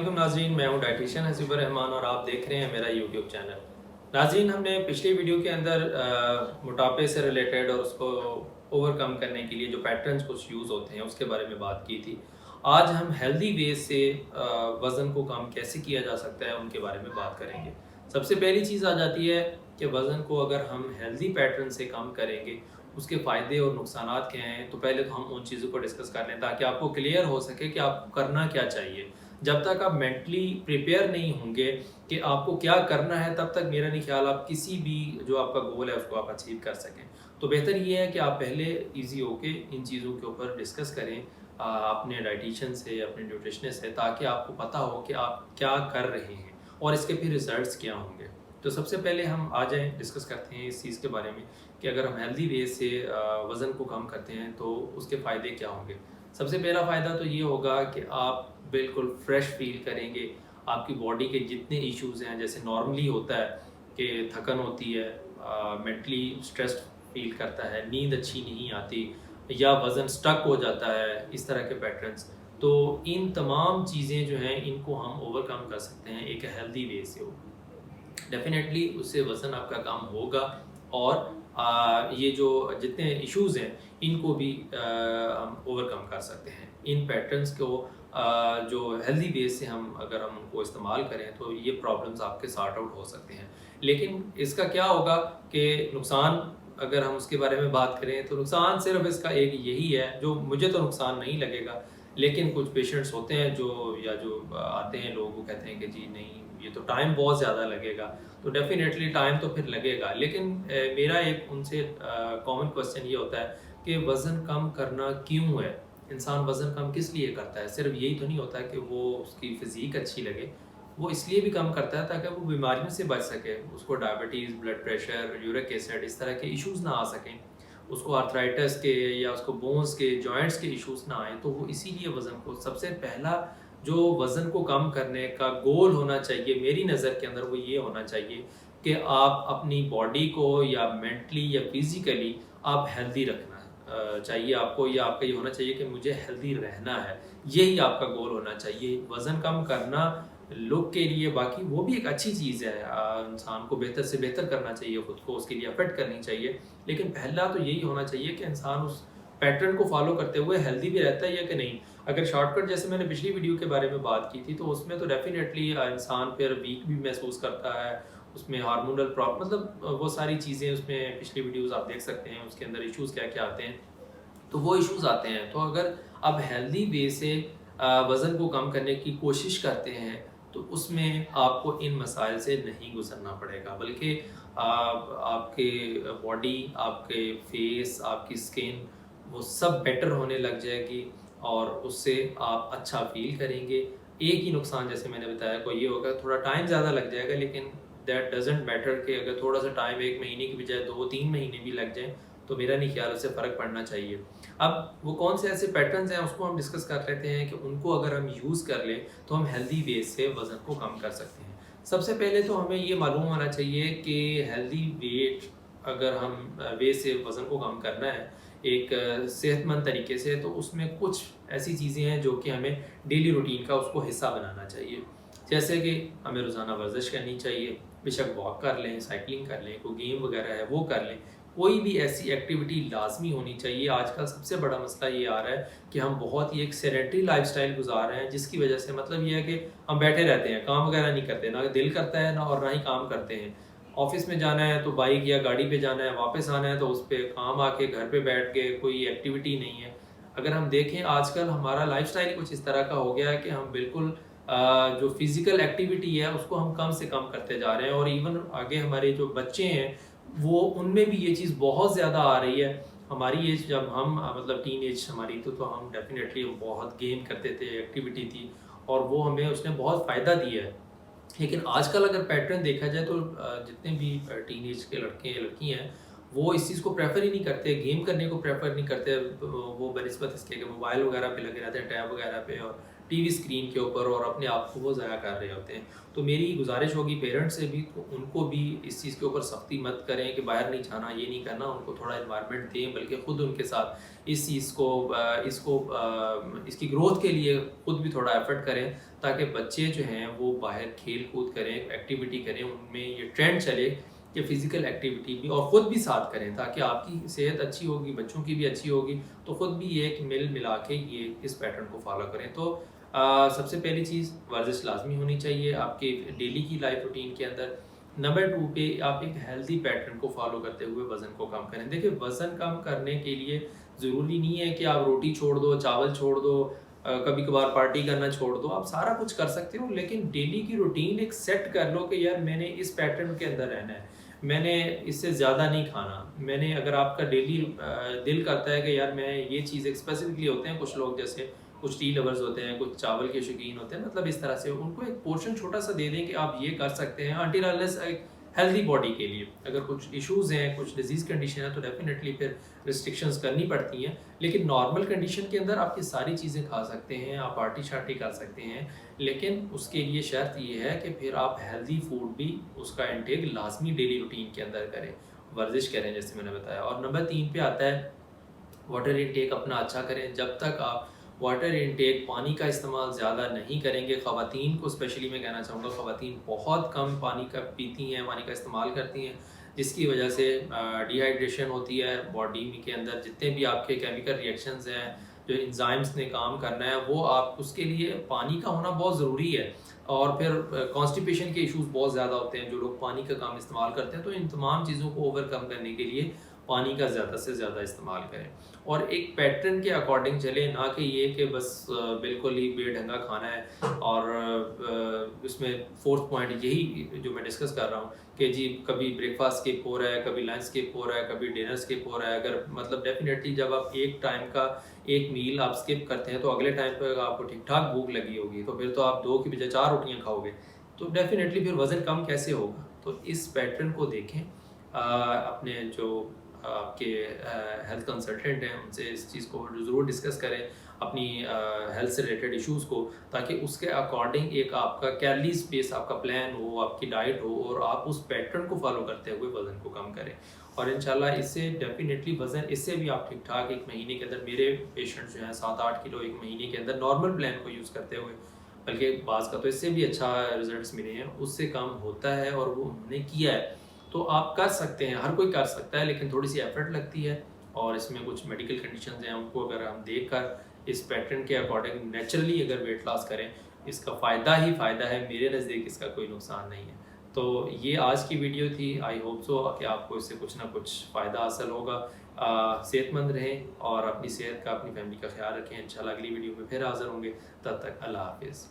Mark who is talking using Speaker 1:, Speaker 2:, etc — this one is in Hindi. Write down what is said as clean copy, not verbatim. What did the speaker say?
Speaker 1: अस्सलामुअलैकुम नाज़रीन, मैं हूं डाइटिशियन हसीबुर रहमान और आप देख रहे हैं मेरा यूट्यूब चैनल। नाज़रीन, हमने पिछली वीडियो के अंदर मोटापे से रिलेटेड और उसको ओवरकम करने के लिए जो पैटर्न्स कुछ यूज़ होते हैं उसके बारे में बात की थी। आज हम हेल्दी वे से वज़न को कम कैसे किया जा सकता है उनके बारे में बात करेंगे। सबसे पहली चीज़ आ जाती है कि वज़न को अगर हम हेल्दी पैटर्न से कम करेंगे उसके फ़ायदे और नुकसानात क्या हैं। तो पहले तो हम उन चीज़ों को डिस्कस कर लें ताकि आपको क्लियर हो सके कि आपको करना क्या चाहिए। जब तक आप मेंटली प्रिपेयर नहीं होंगे कि आपको क्या करना है, तब तक मेरा नहीं ख्याल आप किसी भी जो आपका गोल है उसको आप अचीव कर सकें। तो बेहतर ये है कि आप पहले ईज़ी होके इन चीज़ों के ऊपर डिस्कस करें अपने डाइटिशियन से, अपने न्यूट्रिशनिस्ट से, ताकि आपको पता हो कि आप क्या कर रहे हैं और इसके फिर रिजल्ट्स क्या होंगे। तो सबसे पहले हम आ जाएँ, डिस्कस करते हैं इस चीज़ के बारे में कि अगर हम हेल्दी वे से वज़न को कम करते हैं तो उसके फ़ायदे क्या होंगे। सबसे पहला फ़ायदा तो ये होगा कि आप बिल्कुल फ्रेश फ़ील करेंगे। आपकी बॉडी के जितने इश्यूज़ हैं, जैसे नॉर्मली होता है कि थकन होती है, मेंटली स्ट्रेस्ड फ़ील करता है, नींद अच्छी नहीं आती या वज़न स्टक हो जाता है, इस तरह के पैटर्न्स। तो इन तमाम चीज़ें जो हैं इनको हम ओवरकम कर सकते हैं एक हेल्दी वे से। डेफ़िनेटली उससे वज़न आपका कम होगा और ये जो जितने इश्यूज़ हैं इनको भी हम ओवरकम कर सकते हैं। इन पैटर्न्स को जो हेल्दी बेस से हम अगर हम उनको इस्तेमाल करें तो ये प्रॉब्लम्स आपके सॉर्ट आउट हो सकते हैं। लेकिन इसका क्या होगा कि नुकसान, अगर हम उसके बारे में बात करें तो नुकसान सिर्फ़ इसका एक यही है, जो मुझे तो नुकसान नहीं लगेगा, लेकिन कुछ पेशेंट्स होते हैं जो आते हैं लोग, वो कहते हैं कि जी नहीं, ये तो टाइम बहुत ज़्यादा लगेगा। तो डेफ़िनेटली टाइम तो फिर लगेगा, लेकिन मेरा एक उनसे कॉमन क्वेश्चन ये होता है कि वज़न कम करना क्यों है? इंसान वज़न कम किस लिए करता है? सिर्फ़ यही तो नहीं होता है कि वो उसकी फ़िज़ीक अच्छी लगे। वो इसलिए भी कम करता है ताकि वो बीमारियों से बच सके। उसको diabetes, blood pressure, uric acid, इस तरह के इश्यूज़ ना आ सकें। उसको आर्थराइटिस के या उसको बोन्स के, जॉइंट्स के इश्यूज़ ना आएँ। तो वो इसीलिए वज़न को सबसे पहला जो वज़न को कम करने का गोल होना चाहिए मेरी नज़र के अंदर, वो ये होना चाहिए कि आप अपनी बॉडी को या मेंटली या फिज़िकली आप हेल्दी रखना चाहिए आपको, या आपका ये होना चाहिए कि मुझे हेल्दी रहना है। यही आपका गोल होना चाहिए। वज़न कम करना लुक के लिए, बाकी वो भी एक अच्छी चीज़ है। इंसान को बेहतर से बेहतर करना चाहिए खुद को, उसके लिए एफ़र्ट करनी चाहिए। लेकिन पहला तो यही होना चाहिए कि इंसान उस पैटर्न को फ़ॉलो करते हुए हेल्दी भी रहता है या कि नहीं। अगर शॉर्टकट, जैसे मैंने पिछली वीडियो के बारे में बात की थी, तो उसमें तो डेफ़िनेटली इंसान फिर वीक भी महसूस करता है, उसमें हार्मोनल मतलब वो सारी चीज़ें उसमें पिछली वीडियोज़ आप देख सकते हैं, उसके अंदर इश्यूज़ क्या-क्या आते हैं, तो वो इश्यूज़ आते हैं। तो अगर आप हेल्दी वे से वज़न को कम करने की कोशिश करते हैं, तो उसमें आपको इन मसाइल से नहीं गुज़रना पड़ेगा, बल्कि आपके बॉडी, आपके फेस, आपकी स्किन, वो सब बेटर होने लग जाएगी और उससे आप अच्छा फ़ील करेंगे। एक ही नुकसान जैसे मैंने बताया को ये होगा, थोड़ा टाइम ज़्यादा लग जाएगा, लेकिन दैट डज़न्ट मैटर कि अगर थोड़ा-सा टाइम 1 महीने की बजाय 2-3 महीने भी लग जाएँ, तो मेरा नहीं ख्याल उससे फ़र्क पड़ना चाहिए। अब वो कौन से ऐसे पैटर्न्स हैं उसको हम डिस्कस कर लेते हैं कि उनको अगर हम यूज़ कर लें तो हम हेल्दी वे से वज़न को कम कर सकते हैं। सबसे पहले तो हमें ये मालूम होना चाहिए कि हेल्दी वेट, अगर हम वे से वज़न को कम करना है एक सेहतमंद तरीके से, तो उसमें कुछ ऐसी चीज़ें हैं जो कि हमें डेली रूटीन का उसको हिस्सा बनाना चाहिए। जैसे कि हमें रोज़ाना वर्जिश करनी चाहिए, बेशक वॉक कर लें, साइक्लिंग कर लें, कोई गेम वगैरह है वो कर लें। कोई भी ऐसी एक्टिविटी लाज़मी होनी चाहिए। आजकल सबसे बड़ा मसला ये आ रहा है कि हम बहुत ही एक सेडेंटरी लाइफ़स्टाइल गुज़ार रहे हैं, जिसकी वजह से मतलब ये है कि हम बैठे रहते हैं, काम वगैरह नहीं करते, ना दिल करता है ना, और ना ही काम करते हैं। ऑफ़िस में जाना है तो बाइक या गाड़ी पे जाना है, वापस आना है तो उस पे काम आके घर पे बैठ के कोई एक्टिविटी नहीं है। अगर हम देखें आजकल हमारा लाइफ़स्टाइल कुछ इस तरह का हो गया है कि हम बिल्कुल जो फ़िज़िकल एक्टिविटी है उसको हम कम से कम करते जा रहे हैं, और इवन आगे हमारे जो बच्चे हैं वो उनमें भी ये चीज़ बहुत ज़्यादा आ रही है। हमारी एज जब हम मतलब टीन एज हमारी तो हम डेफ़िनेटली बहुत गेम करते थे, एक्टिविटी थी और वो हमें उसने बहुत फ़ायदा दिया है। लेकिन आजकल अगर पैटर्न देखा जाए तो जितने भी टीनेज के लड़के हैं, लड़की हैं, वो इस चीज़ को प्रेफ़र ही नहीं करते, गेम करने को प्रेफ़र नहीं करते। वो बनिस्बत इसके कि मोबाइल वगैरह पे लगे रहते हैं, टैब वगैरह पे, और टीवी स्क्रीन के ऊपर और अपने आप को वो ज़ाया कर रहे होते हैं। तो मेरी गुजारिश होगी पेरेंट्स से भी, तो उनको भी इस चीज़ के ऊपर सख्ती मत करें कि बाहर नहीं जाना, ये नहीं करना, उनको थोड़ा इन्वायरमेंट दें, बल्कि ख़ुद उनके साथ इस चीज़ को इसकी ग्रोथ के लिए खुद भी थोड़ा एफर्ट करें, ताकि बच्चे जो हैं वो बाहर खेल कूद करें, एक्टिविटी करें, उनमें ये ट्रेंड चले कि फ़िज़िकल एक्टिविटी भी और ख़ुद भी साथ करें, ताकि आपकी सेहत अच्छी होगी, बच्चों की भी अच्छी होगी, तो ख़ुद भी एक मिल मिला के ये इस पैटर्न को फॉलो करें। तो सबसे पहली चीज़ वर्जिश लाजमी होनी चाहिए आपके डेली की लाइफ रूटीन के अंदर। नंबर 2 पे आप एक हेल्दी पैटर्न को फॉलो करते हुए वज़न को कम करें। देखिए, वज़न कम करने के लिए ज़रूरी नहीं है कि आप रोटी छोड़ दो, चावल छोड़ दो, कभी कभार पार्टी करना छोड़ दो, आप सारा कुछ कर सकते हो, लेकिन डेली की रूटीन एक सेट कर लो कि यार मैंने इस पैटर्न के अंदर रहना है, मैंने इससे ज़्यादा नहीं खाना। मैंने अगर आपका डेली दिल करता है कि यार मैं ये चीज़ एक स्पेसिफिकली होते हैं कुछ लोग, जैसे कुछ टी लवर्स होते हैं, कुछ चावल के शौकीन होते हैं, मतलब इस तरह से उनको एक पोर्शन छोटा सा दे दें कि आप ये कर सकते हैं अनटिल अनलेस एक हेल्दी बॉडी के लिए। अगर कुछ इश्यूज़ हैं, कुछ डिजीज़ कंडीशन है, तो डेफिनेटली फिर रिस्ट्रिक्शंस करनी पड़ती हैं, लेकिन नॉर्मल कंडीशन के अंदर आप ये सारी चीज़ें खा सकते हैं, आप पार्टी शार्टी कर सकते हैं, लेकिन उसके लिए शर्त ये है कि फिर आप हेल्दी फूड भी उसका इंटेक लाजमी डेली रूटीन के अंदर करें, वर्जिश करें जैसे मैंने बताया। और नंबर 3 पे आता है वाटर इंटेक अपना अच्छा करें। जब तक आप वाटर इंटेक, पानी का इस्तेमाल ज़्यादा नहीं करेंगे, ख़वातीन को स्पेशली मैं कहना चाहूँगा, ख़वातीन बहुत कम पानी का पीती हैं, पानी का इस्तेमाल करती हैं, जिसकी वजह से डिहाइड्रेशन होती है बॉडी के अंदर। जितने भी आपके केमिकल रिएक्शंस हैं, जो एंजाइम्स ने काम करना है, वो आप उसके लिए पानी का होना बहुत ज़रूरी है। और फिर कॉन्स्टिपेशन के इश्यूज़ बहुत ज़्यादा होते हैं जो लोग पानी का कम इस्तेमाल करते हैं। तो इन तमाम चीज़ों को ओवरकम करने के लिए पानी का ज़्यादा से ज़्यादा इस्तेमाल करें और एक पैटर्न के अकॉर्डिंग चलें, ना कि ये कि बस बिल्कुल ही बेढंगा खाना है। और इसमें फोर्थ पॉइंट यही जो मैं डिस्कस कर रहा हूँ कि जी कभी ब्रेकफास्ट स्किप हो रहा है, कभी लंच स्किप हो रहा है, कभी डिनर स्किप हो रहा है। अगर मतलब डेफिनेटली जब आप एक टाइम का एक मील आप स्किप करते हैं, तो अगले टाइम पर आपको ठीक ठाक भूख लगी होगी, तो फिर तो आप 2 की बजाय 4 रोटियाँ खाओगे, तो डेफिनेटली फिर वज़न कम कैसे होगा। तो इस पैटर्न को देखें, अपने जो आपके हेल्थ कंसल्टेंट हैं उनसे इस चीज़ को ज़रूर डिस्कस करें, अपनी हेल्थ से रिलेटेड इश्यूज़ को, ताकि उसके अकॉर्डिंग एक आपका कैलोरीज बेस आपका प्लान हो, आपकी डाइट हो, और आप उस पैटर्न को फॉलो करते हुए वज़न को कम करें। और इंशाल्लाह इससे डेफिनेटली वज़न, इससे भी आप ठीक ठाक एक महीने के अंदर, मेरे पेशेंट जो हैं 7-8 किलो एक महीने के अंदर नॉर्मल प्लान को यूज़ करते हुए, बल्कि बाज़ का तो इससे भी अच्छा रिजल्ट्स मिले हैं, उससे कम होता है और वो उन्होंने किया है। तो आप कर सकते हैं, हर कोई कर सकता है, लेकिन थोड़ी सी एफर्ट लगती है। और इसमें कुछ मेडिकल कंडीशंस हैं, उनको अगर हम देख कर इस पैटर्न के अकॉर्डिंग नेचुरली अगर वेट लॉस करें, इसका फ़ायदा ही फ़ायदा है, मेरे नज़दीक इसका कोई नुकसान नहीं है। तो ये आज की वीडियो थी, आई होप सो कि आपको इससे कुछ ना कुछ फ़ायदा हासिल होगा। सेहतमंद रहें और अपनी सेहत का, अपनी फैमिली का ख्याल रखें। इंशाल्लाह अगली वीडियो में फिर हाज़िर होंगे, तब तक अल्लाह हाफ़िज़।